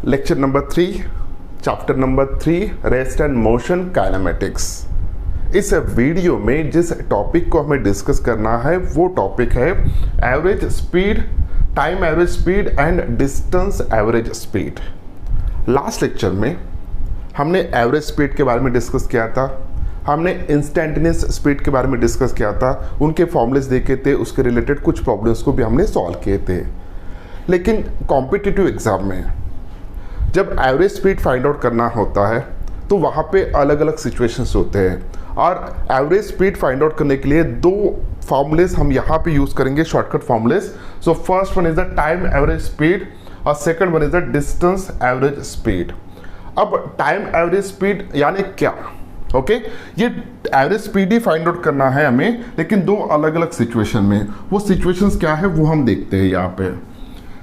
Lecture number 3, chapter number 3, rest and motion kinematics. इस video में जिस टॉपिक को हमें डिस्कस करना है वो टॉपिक है average speed, time average speed and distance average speed. Last lecture में हमने एवरेज स्पीड के बारे में डिस्कस किया था, हमने इंस्टेंटेनियस स्पीड के बारे में डिस्कस किया था, उनके फॉर्मूलेस देखे थे, उसके रिलेटेड कुछ प्रॉब्लम्स को भी हमने सॉल्व किए थे। लेकिन कॉम्पिटिटिव एग्जाम में जब एवरेज स्पीड फाइंड आउट करना होता है तो वहाँ पे अलग अलग सिचुएशंस होते हैं और एवरेज स्पीड फाइंड आउट करने के लिए दो फॉर्मूलेस हम यहाँ पे यूज़ करेंगे, shortcut formulas. So first one is the time average speed और second one is the distance average speed. अब टाइम एवरेज स्पीड यानी क्या? ओके, ये एवरेज स्पीड ही फाइंड आउट करना है हमें, लेकिन दो अलग अलग सिचुएशन में। वो सिचुएशंस क्या है वो हम देखते हैं यहाँ पे।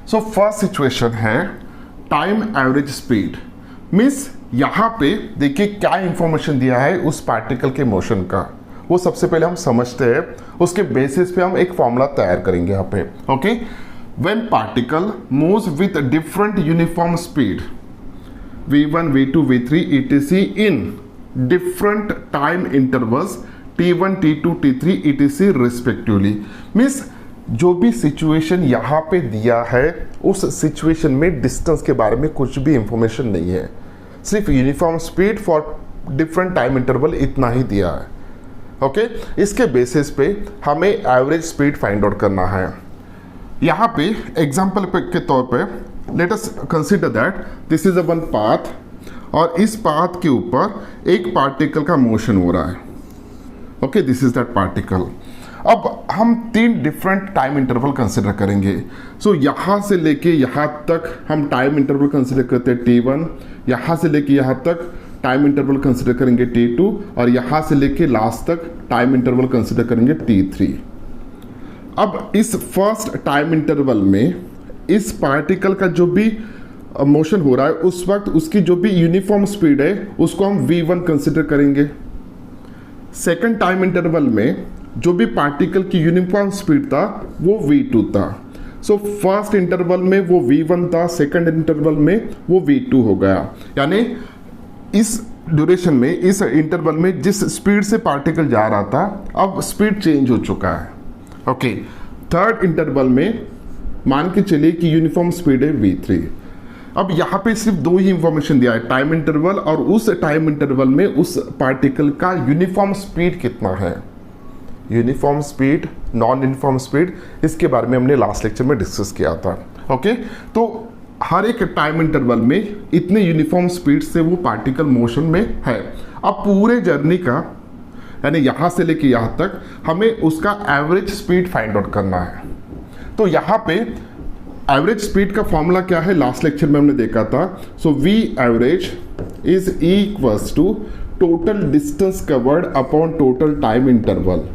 सो फर्स्ट सिचुएशन है टाइम एवरेज स्पीड, मीन्स यहाँ पे देखिए क्या इंफॉर्मेशन दिया है उस पार्टिकल के मोशन का, वो सबसे पहले हम समझते हैं, उसके बेसिस पे हम एक फॉर्मूला तैयार करेंगे यहाँ पे। Okay, when particle moves with different uniform speed v1 v2 v3 etc in different time intervals t1 t2 t3 etc respectively, means जो भी सिचुएशन यहाँ पे दिया है उस सिचुएशन में डिस्टेंस के बारे में कुछ भी इंफॉर्मेशन नहीं है, सिर्फ uniform speed for different time interval इतना ही दिया है। ओके, इसके बेसिस पे हमें एवरेज स्पीड फाइंड आउट करना है। यहाँ पे एग्जांपल के तौर पे let us consider that this is a one path और इस पाथ के ऊपर एक पार्टिकल का मोशन हो रहा है। Okay, this is that particle. अब हम तीन डिफरेंट टाइम इंटरवल कंसिडर करेंगे। सो यहाँ से लेके यहाँ तक हम टाइम इंटरवल कंसिडर करते हैं t1, यहाँ से लेके यहाँ तक टाइम इंटरवल कंसिडर करेंगे t2 और यहाँ से लेके लास्ट तक टाइम इंटरवल कंसिडर करेंगे t3। अब इस फर्स्ट टाइम इंटरवल में इस पार्टिकल का जो भी मोशन हो रहा है उस वक्त उसकी जो भी यूनिफॉर्म स्पीड है उसको हम v1 कंसिडर करेंगे। सेकेंड टाइम इंटरवल में जो भी पार्टिकल की यूनिफॉर्म स्पीड था वो v2 था। सो फर्स्ट इंटरवल में वो v1 था, सेकंड इंटरवल में वो v2 हो गया। यानी इस ड्यूरेशन में, इस इंटरवल में जिस स्पीड से पार्टिकल जा रहा था अब स्पीड चेंज हो चुका है। ओके, थर्ड इंटरवल में मान के चलिए कि यूनिफॉर्म स्पीड है v3। अब यहाँ पे सिर्फ दो ही इंफॉर्मेशन दिया है, टाइम इंटरवल और उस टाइम इंटरवल में उस पार्टिकल का यूनिफॉर्म स्पीड कितना है। Uniform speed, non uniform speed, इसके बारे में हमने लास्ट लेक्चर में डिस्कस किया था। ओके, तो हर एक टाइम इंटरवल में इतने यूनिफॉर्म स्पीड से वो पार्टिकल मोशन में है। अब पूरे जर्नी का यानी यहाँ से लेके यहाँ तक हमें उसका एवरेज स्पीड फाइंड आउट करना है। तो यहाँ पे एवरेज स्पीड का फॉर्मूला क्या है लास्ट लेक्चर में हमने देखा था। So V average is equals to total distance covered upon total time interval.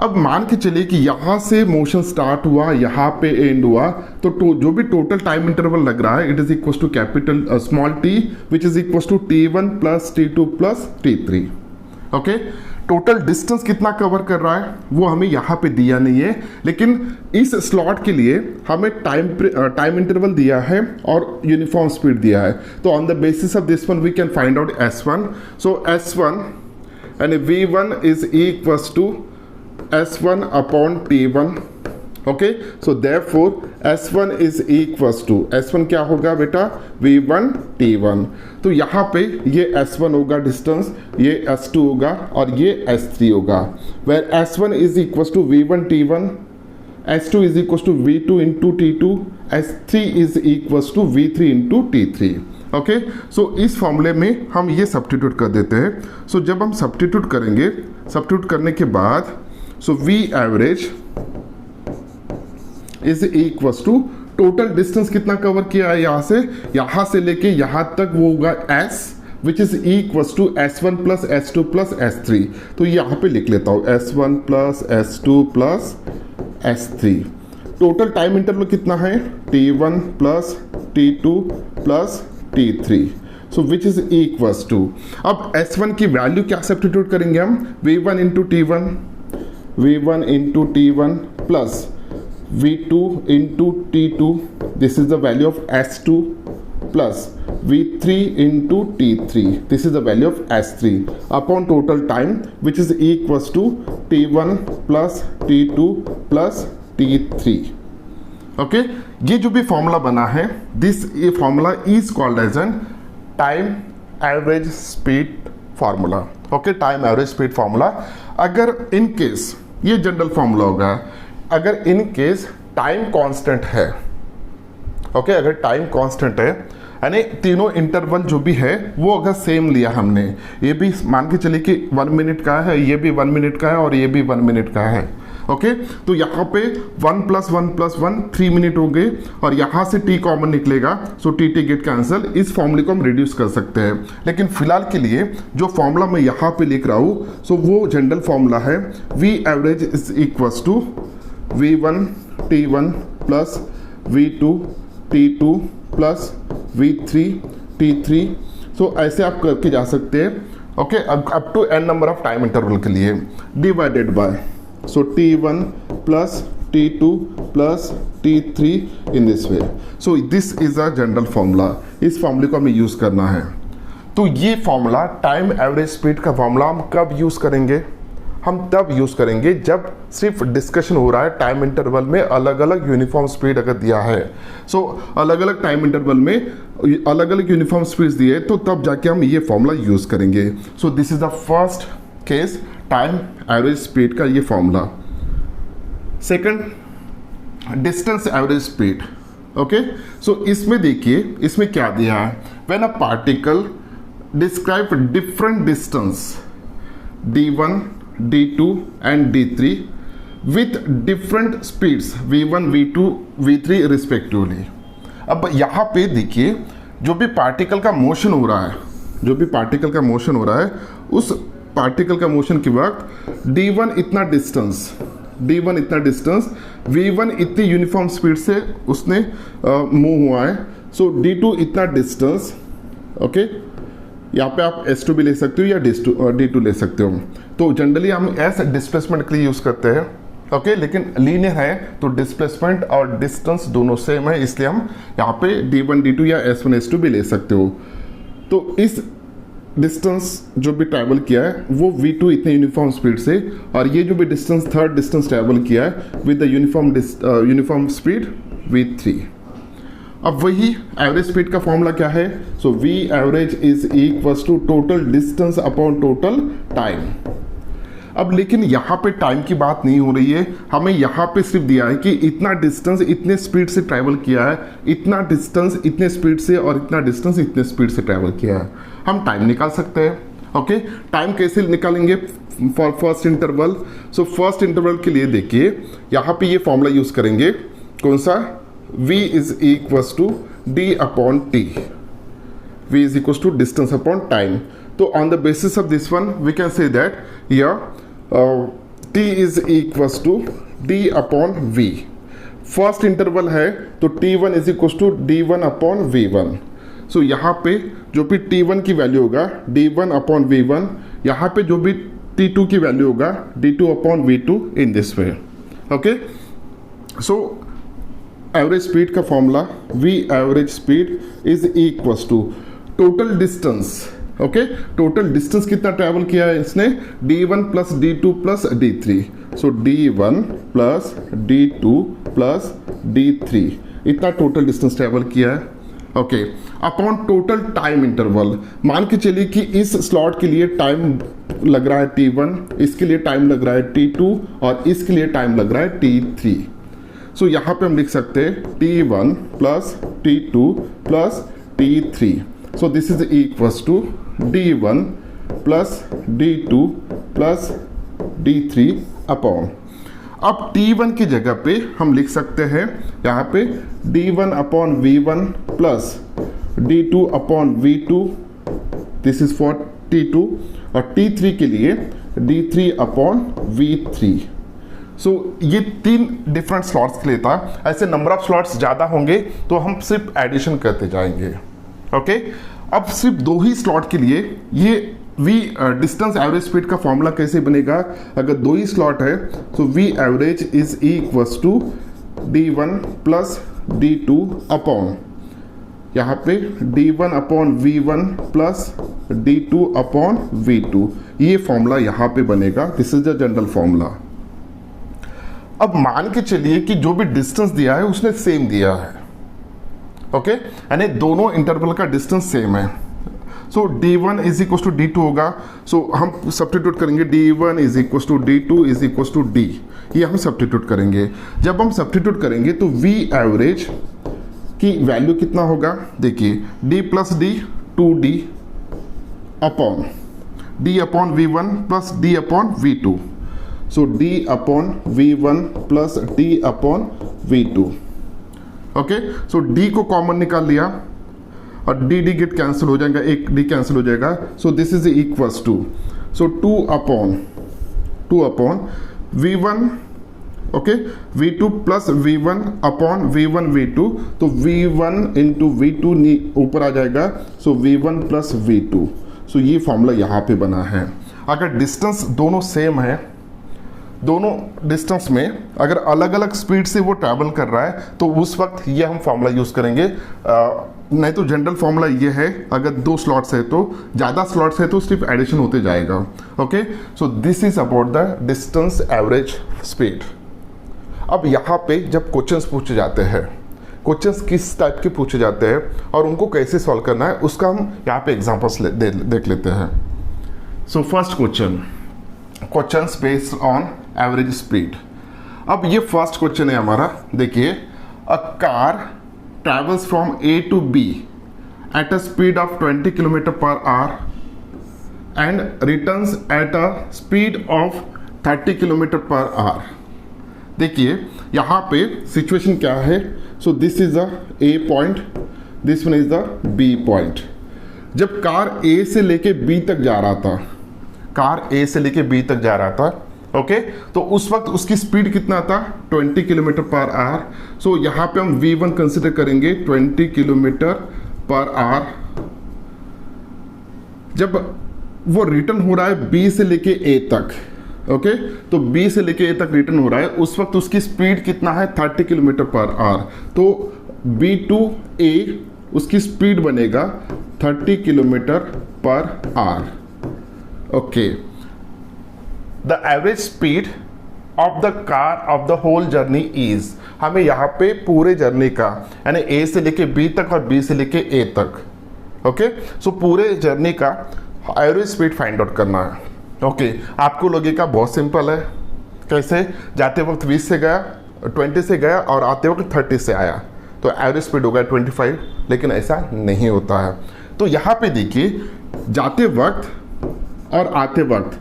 अब मान के चलिए कि यहाँ से मोशन स्टार्ट हुआ, यहाँ पे एंड हुआ, तो जो भी टोटल टाइम इंटरवल लग रहा है it is equal to capital small T which is equal to t1 plus t2 plus t3। Okay, total distance कितना कवर कर रहा है वो हमें यहाँ पे दिया नहीं है, लेकिन इस स्लॉट के लिए हमें टाइम इंटरवल दिया है और यूनिफॉर्म स्पीड दिया है। तो on the basis of this one we can find out s1। So s1 and v1 is equals to s1 upon t1। Okay, so therefore s1 is equals to, s1 क्या होगा बेटा, v1 t1। तो यहाँ पे ये s1 होगा distance, ये s2 होगा और ये s3 होगा। where s1 is equals to v1 t1, s2 is equals to v2 into t2, s3 is equals to v3 into t3। Okay, so इस फॉर्मूले में हम ये सब्स्टिट्यूट कर देते हैं। सो जब हम सब्स्टिट्यूट करेंगे, सब्स्टिट्यूट करने के बाद so V average is equals to total distance कितना कवर किया है यहाँ से लेके यहाँ तक वो होगा s which is equals to s1 plus s2 plus s3। तो यहाँ पे लिख लेता हूँ s1 plus s2 plus s3। Total time interval कितना है t1 plus t2 plus t3। So which is equals to, अब s1 की वैल्यू क्या सब्स्टिट्यूट करेंगे हम, v1 into t1, v1 into t1 plus v2 into t2, this is the value of s2 plus V3 into T3. This is the value of S3 upon total time, which is equals to T1 plus T2 plus T3. Okay, ये जो भी formula बना है, ये formula is called as an time average speed formula. Okay, time average speed formula. अगर in case, ये general formula होगा, अगर इन केस टाइम कांस्टेंट है, ओके, अगर टाइम कांस्टेंट है यानी तीनों इंटरवल जो भी है वो अगर सेम लिया हमने, ये भी मान के चलिए कि 1 मिनट का है, ये भी 1 मिनट का है और ये भी 1 मिनट का है. ओके, तो यहाँ पे 1 + 1 + 1 3 मिनट हो गए और यहाँ से t कॉमन निकलेगा, सो टी गेट कैंसिल. इस फॉर्मूले को हम रिड्यूस कर सकते हैं, लेकिन फिलहाल के लिए जो फॉर्मूला मैं यहाँ पे लिख रहा हूँ, सो वो जनरल फॉर्मूला है V average is equals to V1 T1 plus V2 T2 plus V3 T3. So ऐसे आप करके जा सकते हैं. Okay, up to n number of time interval के लिए divided by, so T1 plus T2 plus T3 in this way. So this is a general formula. इस फॉर्मूले को हमें यूज करना है. तो ये फॉर्मूला टाइम एवरेज स्पीड का फॉर्मूला हम कब यूज करेंगे? हम तब यूज करेंगे जब सिर्फ डिस्कशन हो रहा है टाइम इंटरवल में अलग अलग यूनिफॉर्म स्पीड अगर दिया है. सो अलग अलग टाइम इंटरवल में अलग अलग यूनिफॉर्म स्पीड दिए, तो तब जाके हम ये फॉर्मूला यूज करेंगे. So this is the first case, time average speed का ये formula. Second, distance average speed. Okay, so इसमें देखिए, इसमें क्या दिया है, when a particle describe different distance d1 d2 and d3 with different speeds v1 v2 v3 respectively. अब यहाँ पे देखिए, जो भी पार्टिकल का मोशन हो रहा है, जो भी पार्टिकल का मोशन हो रहा है, उस पार्टिकल का मोशन के वक्त d1 इतना डिस्टेंस, v1 इतनी यूनिफॉर्म स्पीड से उसने मूव हुआ है, सो d2 इतना डिस्टेंस. ओके, यहाँ पे आप s2 भी ले सकते हो या d2 ले सकते हो. तो जनरली हम s डिस्प्लेसमेंट के लिए यूज करते हैं. ओके, लेकिन लीनियर है तो डिस्प्लेसमेंट और डिस्टेंस दोनों सेम है, इसलिए हम यहाँ पे d1 d2 या s1 s2 भी ले सकते हो. तो इस डिस्टेंस जो भी ट्रैवल किया है वो v2 इतने यूनिफॉर्म स्पीड से, और ये जो भी डिस्टेंस थर्ड डिस्टेंस ट्रैवल किया है with the uniform speed v3. अब वही एवरेज स्पीड का फॉर्मूला क्या है, so v average is equals to total distance upon total time. अब लेकिन यहाँ पे टाइम की बात नहीं हो रही है, हमें यहाँ पे सिर्फ दिया है कि इतना डिस्टेंस इतने स्पीड से ट्रैवल किया है, इतना डिस्टेंस इतने स्पीड से और इतना डिस्टेंस इतने स्पीड से ट्रैवल किया है. हम टाइम निकाल सकते हैं. ओके, टाइम कैसे निकालेंगे for first interval? So first interval के लिए देखिए, यहाँ पे ये फॉर्मूला यूज करेंगे, कौन सा, v is equals to d upon t. v is equals to distance upon time. तो on the basis of this one we can say that here t is equals to d upon v. First interval है तो t1 is equals to d1 upon v1. So यहाँ पे जो भी t1 की value होगा d1 upon v1, यहाँ पे जो भी t2 की वैल्यू होगा d2 upon v2 in this way. Okay, so average speed का formula v average speed is equals to total distance. Okay, total distance कितना ट्रैवल किया है इसने, d1 plus d2 plus d3. So d1 plus d2 plus d3 इतना total distance travel किया है. Okay, upon total time interval, मान के चलिए कि इस स्लॉट के लिए टाइम लग रहा है t1, इसके लिए टाइम लग रहा है t2 और इसके लिए टाइम लग रहा है t3. सो यहाँ पे हम लिख सकते हैं t1 plus t2 plus t3. So this is equals to d1 plus d2 plus d3 upon. अब t1 की जगह पे हम लिख सकते हैं यहाँ पे d1 upon v1 plus d2 upon v2, this is for t2, और t3 के लिए d3 अपॉन v3. सो ये 3 डिफरेंट स्लॉट्स के लिए था. ऐसे नंबर ऑफ स्लॉट्स ज़्यादा होंगे तो हम सिर्फ एडिशन करते जाएंगे. ओके, अब सिर्फ 2 ही स्लॉट के लिए ये डिस्टेंस एवरेज स्पीड का फॉर्मूला कैसे बनेगा, अगर 2 ही स्लॉट है तो v average is equals to d1 plus d2 upon यहाँ पे d1 upon v1 plus d2 upon v2, ये फॉर्मूला यहाँ पे बनेगा। This is the general formula. अब मान के चलिए कि जो भी डिस्टेंस दिया है उसने सेम दिया है, ओके, यानी दोनों इंटरवल का डिस्टेंस सेम है। सो d1 is equal to d2 होगा। सो हम सब्स्टिट्यूट करेंगे d1 is equal to d2 is equal to d, ये हम सब्स्टिट्यूट करेंगे। जब हम सब्स्टिट्यूट करेंगे तो v एवरेज की वैल्यू कितना होगा, देखिए d plus D 2d upon d upon v1 plus d upon v2। So d upon v1 plus d upon v2, okay. So d को कॉमन निकाल लिया और d गेट कैंसिल हो जाएगा, एक d कैंसिल हो जाएगा। So this is equals to, so 2 upon v1, okay, v2 plus v1 upon v1 v2, तो v1 इंटू v2 ऊपर आ जाएगा। सो v1 प्लस v2, सो ये फॉर्मूला यहाँ पे बना है। अगर डिस्टेंस दोनों सेम है, दोनों डिस्टेंस में अगर अलग अलग स्पीड से वो ट्रैवल कर रहा है तो उस वक्त ये हम फॉर्मूला यूज़ करेंगे। नहीं तो जनरल फॉर्मूला ये है, अगर 2 स्लॉट्स है तो, ज़्यादा स्लॉट्स है तो सिर्फ एडिशन होते जाएगा, okay. So this is about the distance average speed. अब यहाँ पे जब क्वेश्चंस पूछे जाते हैं, क्वेश्चंस किस टाइप के पूछे जाते हैं और उनको कैसे सॉल्व करना है उसका हम यहाँ पे एग्जांपल्स देख लेते हैं। So first questions based on average speed. अब ये फर्स्ट क्वेश्चन है हमारा, देखिए, a car travels from A to B at a speed of 20 kilometer per hour and returns at a speed of 30 kilometre per hour. देखिए यहाँ पे situation क्या है। So this is the A point, this one is the B point. जब car A से लेके B तक जा रहा था, कार ए से लेके बी तक जा रहा था, ओके, तो उस वक्त उसकी स्पीड कितना था, 20 किलोमीटर पर आवर। सो यहाँ पे हम v1 कंसिडर करेंगे 20 किलोमीटर पर आवर। जब वो रिटर्न हो रहा है b से लेके a तक, ओके, तो b से लेके a तक रिटर्न हो रहा है, उस वक्त उसकी स्पीड कितना है, 30 किलोमीटर पर आवर। तो b टू a उसकी स्पीड बनेगा 30 kilometre per hour, okay. The average speed of the car of the whole journey is, हमें यहाँ पे पूरे जर्नी का, यानी a से लेके b तक और b से लेके a तक, ओके। सो पूरे जर्नी का एवरेज स्पीड फाइंड आउट करना है, ओके। आपको लगेगा बहुत सिंपल है, कैसे, जाते वक्त 20 से गया, 20 से गया और आते वक्त 30 से आया, तो एवरेज स्पीड होगा 25, लेकिन ऐसा नहीं होता है। तो यहाँ पे देखिए, जाते वक्त और आते वक्त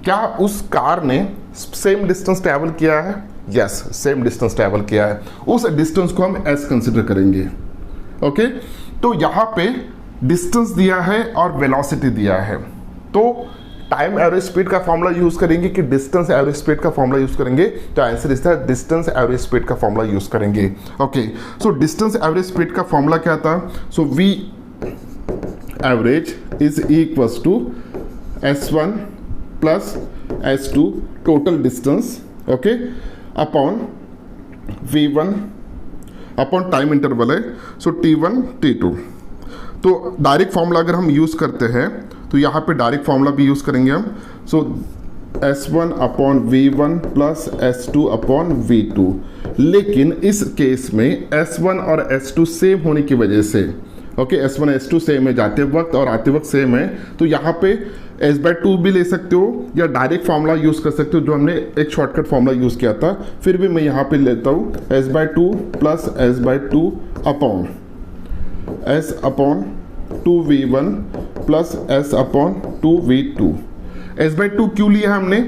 क्या उस कार ने सेम डिस्टेंस ट्रैवल किया है? यस, सेम डिस्टेंस ट्रैवल किया है। उस डिस्टेंस को हम एस कंसिडर करेंगे, ओके। तो यहाँ पे डिस्टेंस दिया है और वेलोसिटी दिया है, तो टाइम एवरेज स्पीड का फॉर्मूला यूज करेंगे कि डिस्टेंस एवरेज स्पीड का फॉर्मूला यूज करेंगे? तो answer is the distance average speed का फॉर्मूला यूज करेंगे, okay. So distance average speed का फॉर्मूला क्या था? So V average is equals to s1 plus s2 total distance, okay, upon v1 upon time interval है, so t1 t2। तो direct formula अगर हम use करते हैं तो यहाँ पे डायरेक्ट फॉर्मूला भी यूज़ करेंगे हम। सो s1 upon v1 plus s2 upon v2। लेकिन इस केस में s1 और s2 सेम होने की वजह से, ओके, s1 s2 सेम है, जाते वक्त और आते वक्त सेम है, तो यहाँ पे s/2 भी ले सकते हो या डायरेक्ट फॉर्मूला यूज़ कर सकते हो जो हमने एक शॉर्टकट फॉर्मूला यूज़ किया था। फिर भी मैं यहाँ पे लेता हूँ s/2 plus s/2 upon s upon 2v1 plus s upon 2v2। s/2 क्यों लिया हमने?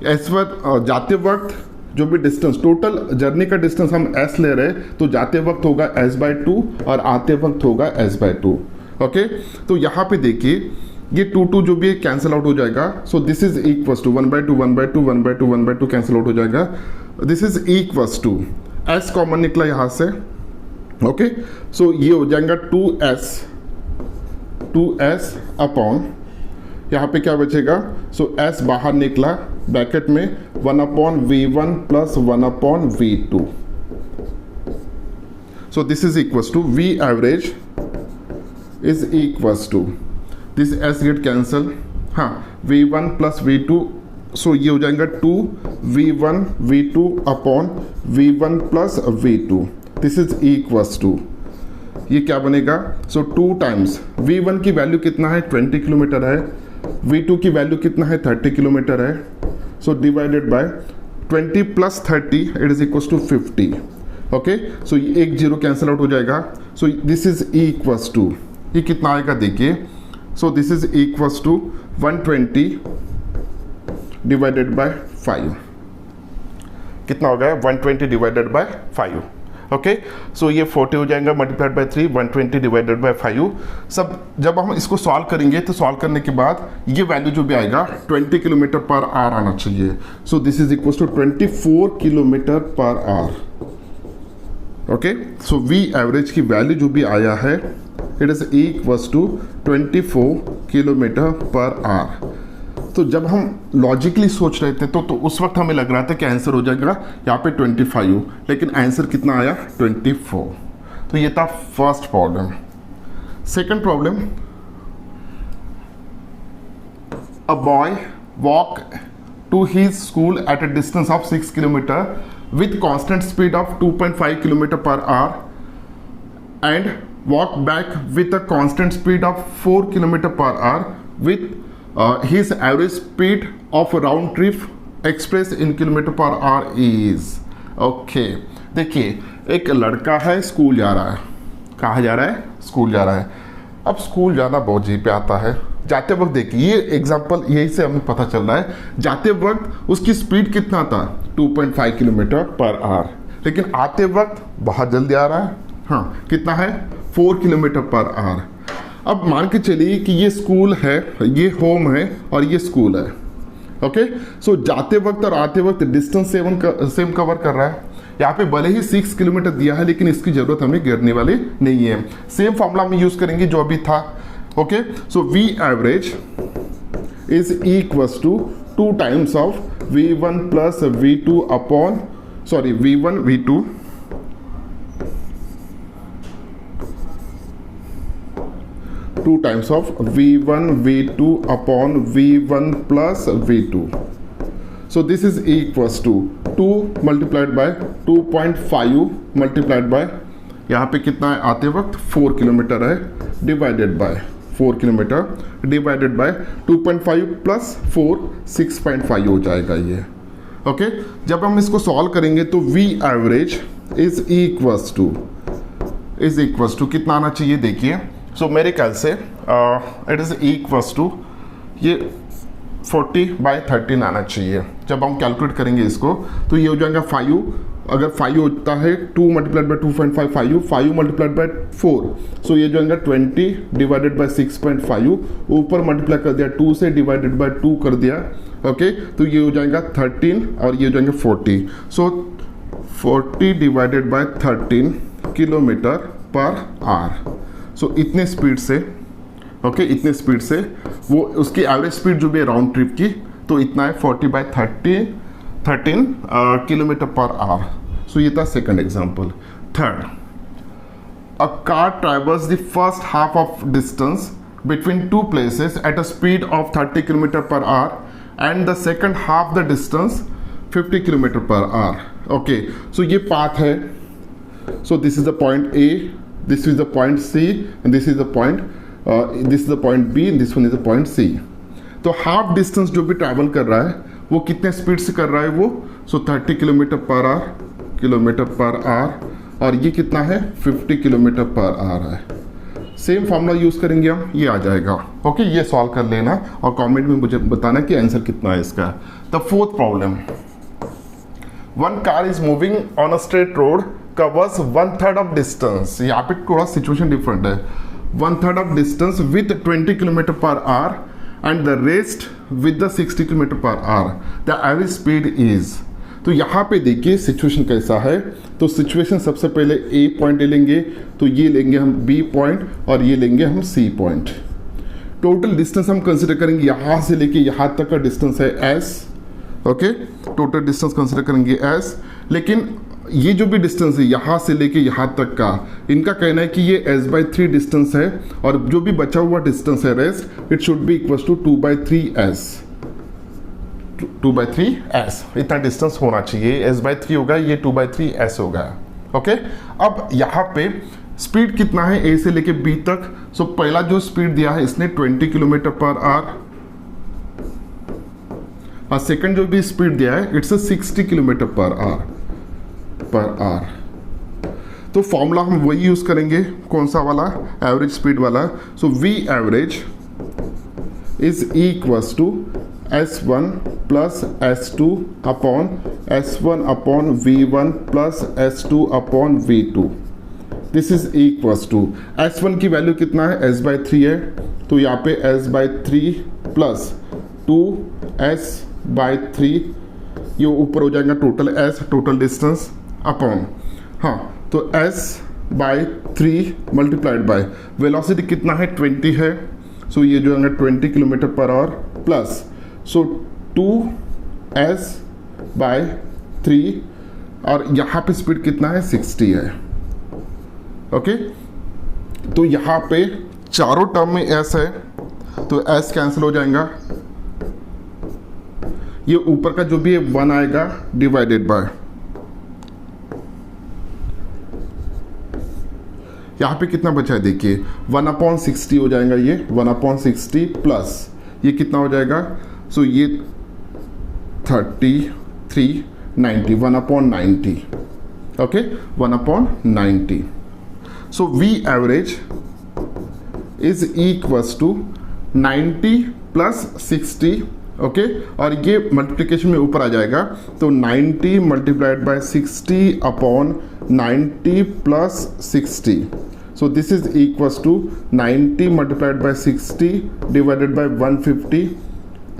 s1 जाते वक्त जो भी डिस्टेंस, टोटल जर्नी का डिस्टेंस हम s ले रहे हैं, तो जाते वक्त होगा s/2 और आते वक्त होगा s/2, ओके। तो यहाँ पे देखिए, ये 2 जो भी है कैंसिल आउट हो जाएगा। So this is equals to 1/2 1/2 1/2 1/2 cancel out हो जाएगा। This is equals to s common निकला यहाँ से, ओके। सो ये हो जाएगा 2s अपॉन, यहाँ पे क्या बचेगा? सो s बाहर निकला, ब्रैकेट में 1/v1 plus 1/v2। So this is equals to v average is equals to this S get cancel, हाँ v1 प्लस v2, सो ये हो जाएगा 2v1 v2 upon v1 plus v2, this is equals to, ये क्या बनेगा, सो 2 times v1 की value कितना है 20 किलोमीटर है, v2 की वैल्यू कितना है 30 किलोमीटर है, so divided by 20 plus 30 it is equals to 50, okay, so ये एक जीरो कैंसिल आउट हो जाएगा, so this is equals to, ये कितना आएगा देखिए, so this is equals to 120 divided by 5, कितना हो गया 120 डिवाइडेड बाय 5, ओके, सो ये 40 हो जाएगा मल्टीप्लाइड बाय 3, 120 डिवाइडेड बाय 5, सब जब हम इसको सॉल्व करेंगे तो सॉल्व करने के बाद ये वैल्यू जो भी आएगा 20 किलोमीटर पर आवर आना चाहिए, so this is equal to 24 kilometer per hour, okay, so V average की वैल्यू जो भी आया है it is equals to 24 kilometer per hour. तो जब हम लॉजिकली सोच रहे थे तो उस वक्त हमें लग रहा था कि आंसर हो जाएगा यहाँ पे 25, लेकिन आंसर कितना आया 24, तो ये था first problem. Second problem, a boy walk to his school at a distance of 6 kilometer with constant speed of 2.5 km per hour and walk back with a constant speed of 4 km per hour with his average speed of round trip expressed in km per hour is, okay, देखिए एक लड़का है school जा रहा है, कहाँ जा रहा है, स्कूल जा रहा है। अब स्कूल जाना बहुत जी पे आता है, जाते वक्त देखिए ये एग्जांपल यही से हमें पता चल रहा है, जाते वक्त उसकी स्पीड कितना था 2.5 किलोमीटर पर आवर, लेकिन आते वक्त बहुत जल्दी आ रहा है, हाँ कितना है 4 किलोमीटर पर आवर। अब मान के चलिए कि ये स्कूल है, ये होम है और ये स्कूल है, ओके, सो जाते वक्त और आते वक्त डिस्टेंस सेम कवर कर रहा है। यहाँ पे भले ही 6 किलोमीटर दिया है लेकिन इसकी जरूरत हमें गिरने वाली नहीं है, सेम फॉर्मूला हम यूज करेंगे जो अभी था, okay, so V average is equals to 2 times of v1 plus v2 upon v1 v2 2 times of v1 v2 upon v1 plus v2, so this is equals to 2 multiplied by 2.5 multiplied by यहाँ पे कितना है आते वक्त 4 kilometre है, divided by 4 kilometre divided by 2.5 plus 4 6.5 हो जाएगा ये, ओके। जब हम इसको सॉल्व करेंगे तो v average is equals to कितना आना चाहिए देखिए, सो मेरे ख्याल से इट इज इक्वल्स टू ये 40/13 आना चाहिए। जब हम कैलकुलेट करेंगे इसको तो ये हो जाएगा 5, अगर 5 होता है 2 मल्टीप्लाइड बाय 2.5 5 मल्टीप्लाइड बाय 4, सो ये जो है 20 डिवाइडेड बाय 6.5, ऊपर मल्टीप्लाई कर दिया 2 से, डिवाइडेड बाय 2 कर दिया, ओके, तो ये हो जाएगा 13 और ये हो जाएंगे 40, so 40 divided by 13 kilometre per hour, so इतने स्पीड से, ओके, इतने स्पीड से वो उसकी एवरेज स्पीड जो भी है राउंड ट्रिप की तो इतना है 40/13 किलोमीटर पर आवर। सो ये था second example. Third, a car travels the first half of distance between two places at a speed of 30 kilometre per hour and the second half the distance 50 kilometre per hour, okay. So ये path है, so this is the point A, this is the point C and this is the point B and this one is the point C। तो half distance जो भी travel कर रहा है वो कितने स्पीड से कर रहा है वो, सो 30 किलोमीटर पर आवर और ये कितना है 50 किलोमीटर पर आवर है। सेम फॉर्मूला यूज करेंगे हम, ये आ जाएगा, ओके। ये सॉल्व कर लेना और कमेंट में मुझे बताना कि आंसर कितना है इसका। The fourth problem, one car is moving on a straight road covers 1/3 of distance, यहाँ पे थोड़ा सिचुएशन डिफरेंट है, 1/3 of distance with 20 km per hour and the rest with the 60 km per hour, the average speed is। तो यहाँ पे देखिए situation कैसा है, तो सिचुएशन सबसे पहले A पॉइंट लेंगे, तो ये लेंगे हम B पॉइंट और ये लेंगे हम C पॉइंट। टोटल डिस्टेंस हम कंसिडर करेंगे यहाँ से लेके यहाँ तक का डिस्टेंस है S, okay, total distance consider करेंगे S, लेकिन ये जो भी डिस्टेंस है यहाँ से लेके यहाँ तक का, इनका कहना है कि ये s/3 डिस्टेंस है और जो भी बचा हुआ डिस्टेंस है rest, it should be equal to 2/3s। 2/3s इतना डिस्टेंस होना चाहिए। s/3 होगा, ये 2/3s होगा। ओके, अब यहाँ पे स्पीड कितना है ए से लेके बी तक। सो पहला जो स्पीड दिया है इसने 20 किलोमीटर पर आवर, और सेकंड जो भी स्पीड दिया है इट्स 60 किलोमीटर पर आवर। तो फॉर्मूला हम वही यूज करेंगे, कौन सा वाला, एवरेज स्पीड वाला। So V average is equals to S1 plus S2 upon S1 upon V1 plus S2 upon V2। This is equals to S1 की वैल्यू कितना है, s/3 है, तो यहाँ पे s/3 प्लस 2s/3, ये ऊपर हो जाएगा total s, total distance upon, हाँ तो s/3 मल्टीप्लाइड बाय वेलोसिटी कितना है 20 है, सो ये जो है 20 kilometer per our plus, so 2s/3 और यहाँ पे स्पीड कितना है 60 है। ओके, तो यहाँ पे चारों टर्म में s है तो s कैंसिल हो जाएगा, ये ऊपर का जो भी है 1 आएगा डिवाइडेड बाय, यहाँ पे कितना बचा है देखिए 1/60 हो जाएगा, ये 1/60 प्लस ये कितना हो जाएगा, सो ये 3390, 1/90। Okay, 1/90। So V average is equals to 90 plus 60। Okay, और ये मल्टीप्लिकेशन में ऊपर आ जाएगा, तो 90 multiplied by 60 upon 90 plus 60। So this is equals to 90 multiplied by 60 divided by 150।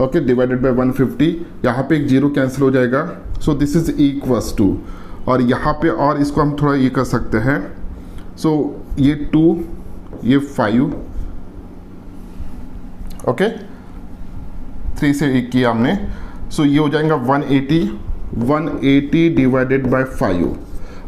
Okay, divided by 150, यहाँ पे एक जीरो कैंसिल हो जाएगा, so this is equals to, और यहाँ पे और इसको हम थोड़ा ये कर सकते हैं, सो ये 2 ये 5, ओके 3 से 1 किया हमने, सो ये हो जाएगा 180 डिवाइडेड बाय 5,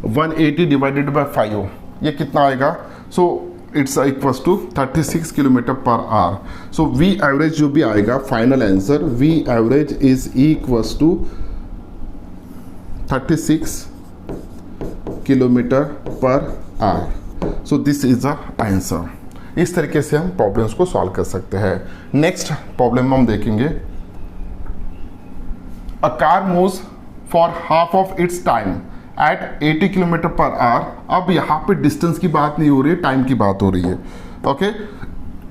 180 डिवाइडेड बाय 5 ये कितना आएगा, so it's equals to 36 kilometer per hour. So V average जो भी आएगा final answer, V average is equals to 36 kilometer per hour. So this is the answer. इस तरीके से हम प्रॉब्लम्स को सॉल्व कर सकते हैं। नेक्स्ट प्रॉब्लम हम देखेंगे, a car moves for half of its time at 80 kilometer per hour. अब यहाँ पे डिस्टेंस की बात नहीं हो रही है, टाइम की बात हो रही है। ओके,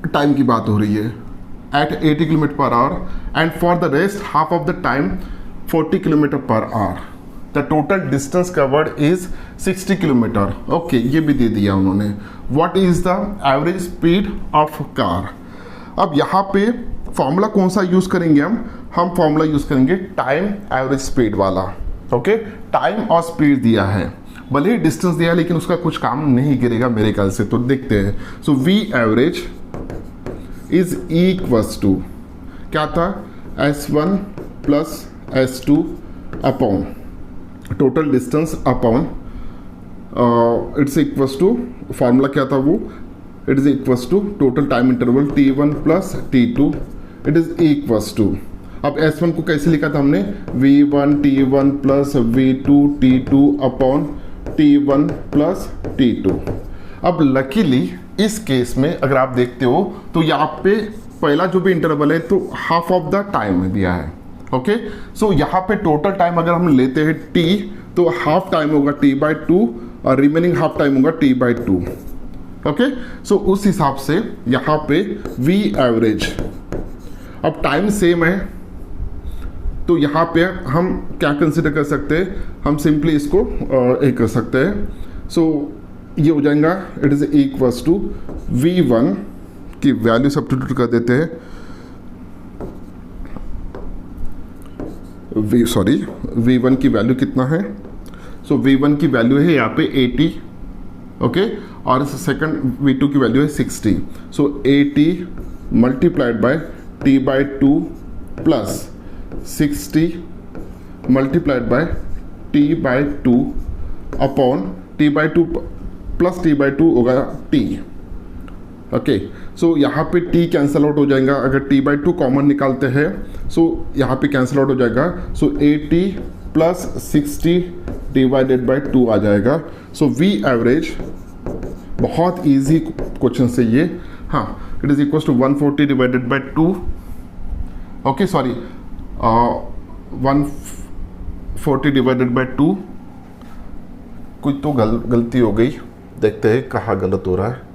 टाइम की बात हो रही है, at 80 kilometer per hour and for the rest half of the time 40 kilometer per hour. The total distance covered is 60 kilometer. Okay, ये भी दे दिया उन्होंने। What is the average speed of car. अब यहाँ पे फॉर्मूला कौन सा यूज करेंगे हम फॉर्मूला यूज करेंगे टाइम एवरेज स्पीड वाला। ओके, टाइम और स्पीड दिया है, भले ही डिस्टेंस दिया है लेकिन उसका कुछ काम नहीं गिरेगा मेरे ख्याल से, तो देखते हैं। So V average is equals to क्या था, S1 plus S2 upon total distance upon it's equals to, formula क्या था वो, it is equals to total time interval T1 plus T2, it is equals to, अब S1 को कैसे लिखा था हमने, V1 T1 plus V2 T2 upon T1 plus T2। अब लकीली इस केस में अगर आप देखते हो तो यहाँ पे पहला जो भी इंटरवल है तो हाफ ऑफ द टाइम दिया है। ओके, सो यहाँ पे टोटल टाइम अगर हम लेते हैं T, तो हाफ टाइम होगा T/2 और रिमेनिंग हाफ टाइम होगा T/2। ओके, सो उस हिसाब से यहाँ पे V एवरेज, अब टाइम सेम है तो यहाँ पे हम क्या कंसिडर कर सकते हैं, हम सिंपली इसको एक कर सकते हैं। सो ये हो जाएगा, it is equals to V1 की वैल्यू सब्स्टिट्यूट कर देते हैं, V1 की वैल्यू कितना है, सो V1 की वैल्यू है यहाँ पे 80। ओके, और सेकंड V2 की वैल्यू है 60। सो 80 multiplied by T/2 plus 60 multiplied by T/2 upon T by two plus T by two होगा टी। ओके, सो यहाँ पे t कैंसिल आउट हो जाएगा, अगर t बाई टू कॉमन निकालते हैं सो यहाँ पे कैंसिल आउट हो जाएगा, सो 80 प्लस 60 डिवाइडेड बाई 2 आ जाएगा। सो v एवरेज, बहुत इजी क्वेश्चन से ये, हाँ, it is equal to 140 divided by 2, okay sorry 140 divided by 2, कुछ तो गलती हो गई, देखते हैं कहाँ गलत हो रहा है।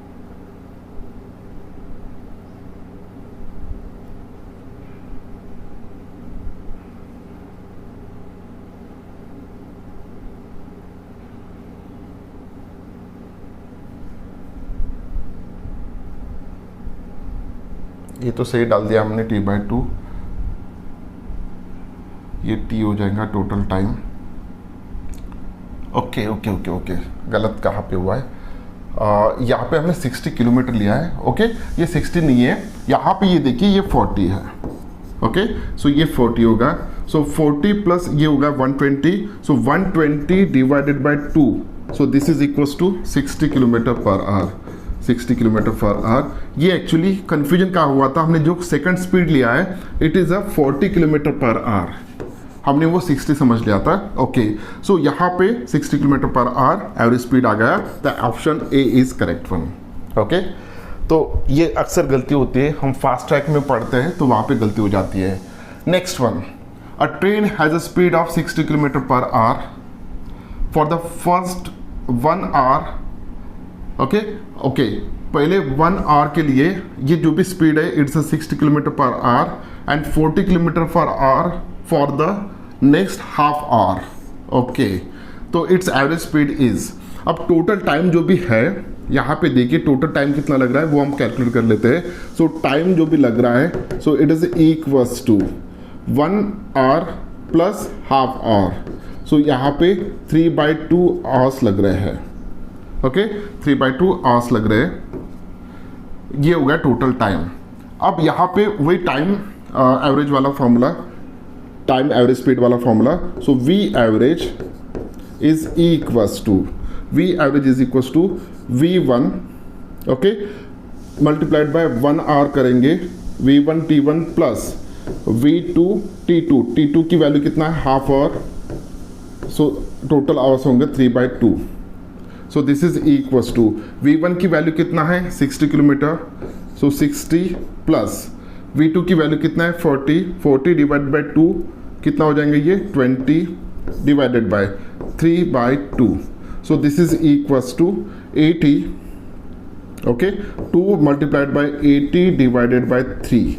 ये तो सही डाल दिया हमने टी बाई टू, ये टी हो जाएगा total time. Okay okay okay okay, गलत कहाँ पे हुआ है, यहाँ पे हमने 60 किलोमीटर लिया है। ओके, ये 60 नहीं है, यहाँ पे ये देखिए ये 40 है। ओके, सो ये 40 होगा, सो 40 प्लस ये होगा 120, so 120 divided by 2, so this is equals to 60 kilometer per hour, 60 kilometer per hour. ये एक्चुअली कंफ्यूजन क्या हुआ था, हमने जो सेकंड स्पीड लिया है it is a 40 kilometer per hour, हमने वो 60 समझ लिया था। ओके, सो यहाँ पे 60 kilometer per our average speed आ गया, the option A is correct one. Okay, तो ये अक्सर गलती होती है, हम फास्ट ट्रैक में पढ़ते हैं तो वहाँ पे गलती हो जाती है। Next one, a train has a speed of 60 kilometer per hour for the first 1 hour. Okay okay, पहले 1 आवर के लिए ये जो भी स्पीड है it's 60 kilometer per hour and 40 kilometer per hour for the next half hour. Okay, तो it's average speed is, अब total time जो भी है यहाँ पे देखिए टोटल टाइम कितना लग रहा है वो हम कैलकुलेट कर लेते हैं। सो टाइम जो भी लग रहा है so it is equals to 1 hour plus half hour, so यहाँ पे 3/2 आवर्स लग रहे हैं। ओके, 3/2 आवर्स लग रहे हैं, ये हो गया टोटल टाइम। अब यहाँ पे वही टाइम एवरेज वाला फॉर्मूला, टाइम एवरेज स्पीड वाला formula, so V average is equals to, V average is equals to V1, okay, multiplied by 1 hour करेंगे, V1 T1 plus V2 T2, T2 की value कितना है half hour, so total hours होंगे 3/2, so this is equals to V1 की value कितना है 60 kilometre, सो 60 plus V2 की value कितना है 40, 40 डिवाइड बाई 2 कितना हो जाएंगे ये 20 divided by 3/2, so this is equals to 80, okay, 2 multiplied by 80 divided by 3,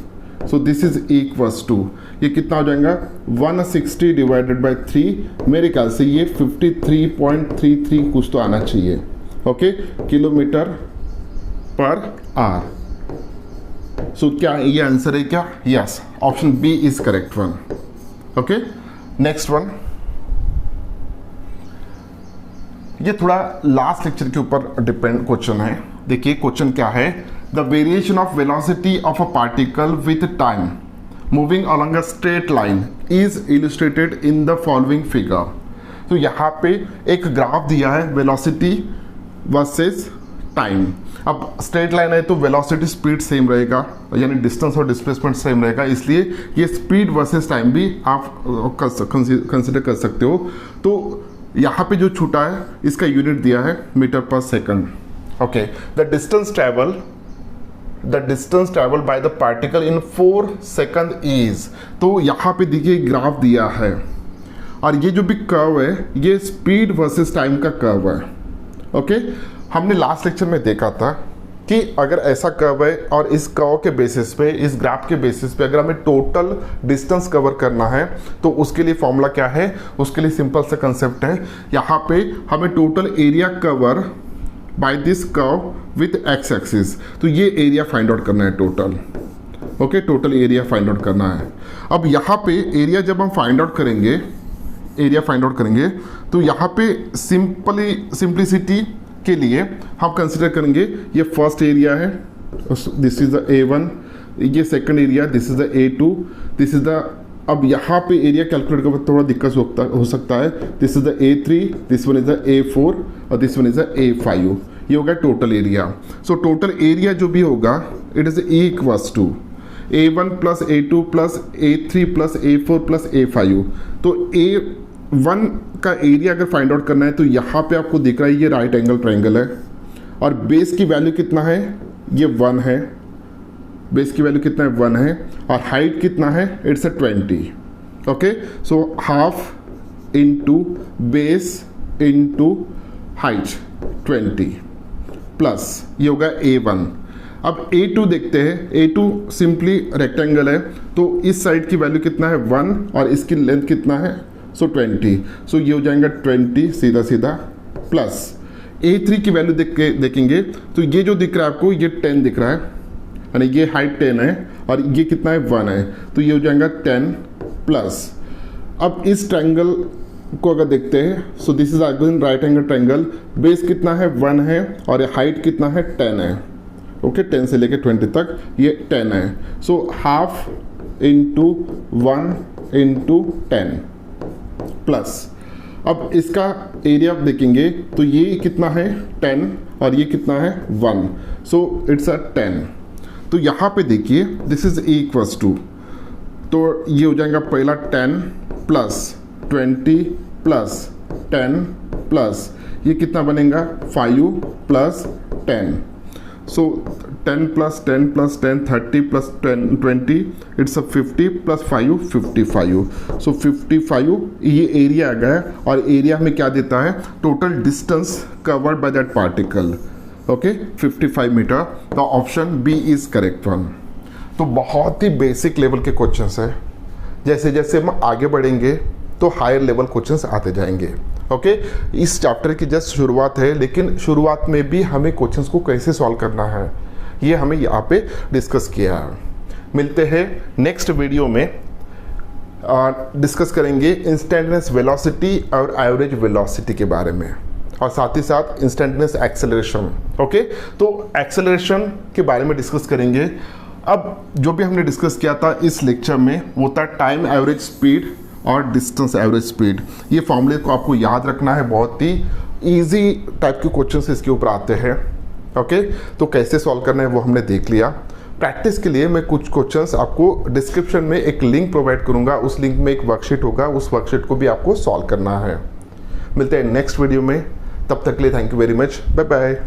so this is equals to, ये कितना हो जाएगा 160 डिवाइडेड बाय 3, मेरे ख्याल से ये 53.33 कुछ तो आना चाहिए। Okay, kilometre per hour. So क्या ये आंसर है क्या? Yes, option B is correct one. Okay, next one, ये थोड़ा लास्ट लेक्चर के ऊपर डिपेंड क्वेश्चन है। देखिए क्वेश्चन क्या है, the variation of velocity of a particle with time moving along a straight line is illustrated in the following figure. तो यहाँ पे एक ग्राफ दिया है वेलोसिटी वर्सेस टाइम। अब स्ट्रेट लाइन है तो वेलोसिटी स्पीड सेम रहेगा, यानी डिस्टेंस और डिस्प्लेसमेंट सेम रहेगा, इसलिए ये स्पीड वर्सेस टाइम भी आप कंसिडर कर सकते हो। तो यहाँ पे जो छूटा है इसका यूनिट दिया है मीटर पर second. Okay, the distance travel by the particle in 4 second is, तो यहाँ पे देखिए ग्राफ दिया है और ये जो भी कर्व है ये स्पीड वर्सेस टाइम का कर्व है। ओके, हमने लास्ट लेक्चर में देखा था कि अगर ऐसा कर्व है और इस कर्व के बेसिस पे, इस ग्राफ के बेसिस पे अगर हमें टोटल डिस्टेंस कवर करना है तो उसके लिए फॉर्मूला क्या है, उसके लिए सिंपल सा कंसेप्ट है, यहाँ पे हमें total area cover by this curve with x axis, तो ये एरिया फाइंड आउट करना है total. Okay, total area find out करना है। अब यहाँ पे एरिया जब हम फाइंड आउट करेंगे, एरिया फाइंड आउट करेंगे तो यहाँ पे सिंप्लिसिटी के लिए हम कंसिडर करेंगे ये फर्स्ट एरिया है, दिस इज द A1, ये second area, this is the A2, this is the अब यहाँ पे एरिया कैलकुलेट करने थोड़ा दिक्कत हो सकता है। This is the A3, this one is the A4 और this one is the A5। ये होगा total area. So total area जो भी होगा it is equals to A1 plus A2 plus A3 plus A4 plus A5। तो A1 का area अगर find out करना है तो यहाँ पे आपको दिख रहा है ये राइट एंगल ट्रायंगल है और बेस की वैल्यू कितना है, ये 1 है। बेस की वैल्यू कितना है, 1 है और हाइट कितना है, it's a 20। Okay, so half into base into height 20 plus ये होगा A1। अब A2 देखते हैं। A2 सिंपली रेक्टेंगल है तो इस साइड की वैल्यू कितना है, 1 और इसकी लेंथ कितना है, सो 20। सो ये हो जाएगा 20 सीधा सीधा प्लस A3 की वैल्यू देखेंगे तो ये जो दिख रहा है आपको ये 10 दिख रहा है, यानी ये हाइट 10 है और ये कितना है, 1 है। तो ये हो जाएगा 10 प्लस। अब इस ट्रायंगल को अगर देखते हैं सो this is again right angle triangle. Base कितना है, 1 है और हाइट कितना है, 10 है। ओके, 10 से लेके 20 तक ये 10 है। So half into 1 into 10 plus. अब इसका एरिया आप देखेंगे तो ये कितना है, 10 और ये कितना है, 1। So it's a 10। तो यहाँ पे देखिए दिस इज इक्वल्स टू, तो ये हो जाएगा पहला 10 प्लस 20 प्लस 10 प्लस ये कितना बनेगा, 5 plus 10। So 10 plus 10 plus 10 30 plus 10 20 it's a 50 plus 5 55। सो 55 ये एरिया आ गया और एरिया में क्या देता है, total distance covered by that particle. Okay, 55 meter. The option B is correct one. तो बहुत ही बेसिक लेवल के क्वेश्चंस है। जैसे जैसे हम आगे बढ़ेंगे तो हायर लेवल क्वेश्चंस आते जाएंगे। ओके, इस चैप्टर की जस्ट शुरुआत है, लेकिन शुरुआत में भी हमें क्वेश्चंस को कैसे सॉल्व करना है ये हमें यहाँ पे डिस्कस किया है। मिलते हैं नेक्स्ट वीडियो में, डिस्कस करेंगे इंस्टेंटेनियस वेलोसिटी और एवरेज वेलोसिटी के बारे में और साथ ही साथ इंस्टेंटेनियस एक्सेलरेशन। ओके, तो एक्सेलरेशन के बारे में डिस्कस करेंगे। अब जो भी हमने डिस्कस किया था इस लेक्चर में वो था टाइम एवरेज स्पीड और डिस्टेंस एवरेज स्पीड। ये फॉर्मूले को आपको याद रखना है, बहुत ही इजी टाइप के क्वेश्चंस इसके ऊपर आते हैं। ओके, तो कैसे सॉल्व करना है वो हमने देख लिया। प्रैक्टिस के लिए मैं कुछ क्वेश्चंस आपको डिस्क्रिप्शन में एक लिंक प्रोवाइड करूंगा, उस लिंक में एक वर्कशीट होगा, उस वर्कशीट को भी आपको सॉल्व करना है। मिलते हैं नेक्स्ट वीडियो में, तब तक के लिए thank you very much, bye bye.